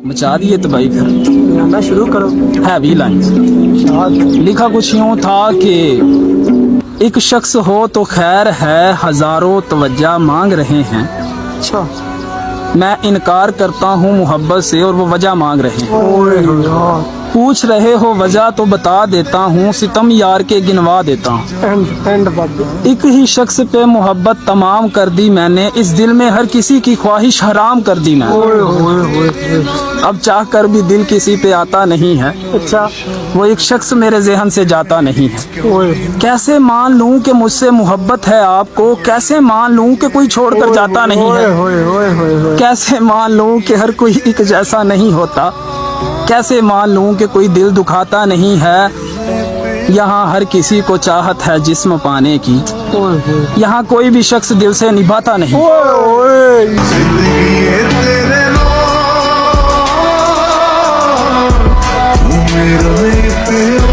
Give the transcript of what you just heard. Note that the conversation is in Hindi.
मचा दिए तो भाई फिर मैं शुरू करो। Heavy lines. लिखा कुछ यूं था कि एक शख्स हो तो खैर है, हजारों तवज्जा मांग रहे हैं। अच्छा। मैं इनकार करता हूँ मोहब्बत से और वो वजह मांग रहे हैं। ओए यार, पूछ रहे हो वजह तो बता देता हूँ, सितम यार के गिनवा देता हूँ। एंड बात। एक ही शख्स पे मोहब्बत तमाम कर दी मैंने, इस दिल में हर किसी की ख्वाहिश हराम कर दी मैंने। ओए ओए ओए। अब चाह कर भी दिल किसी पे आता नहीं है, अच्छा। वो एक शख्स मेरे ज़हन से जाता नहीं है। ओए कैसे मान लूं कि मुझसे मोहब्बत है आपको, कैसे मान लूं कि कोई छोड़ कर जाता नहीं ओए है। ओए ओए ओए। कैसे मान लूं कि हर कोई एक जैसा नहीं होता, कैसे मान लूं कि कोई दिल दुखाता नहीं है। यहाँ हर किसी को चाहत है जिस्म पाने की, यहाँ कोई भी शख्स दिल से निभाता नहीं। मेरा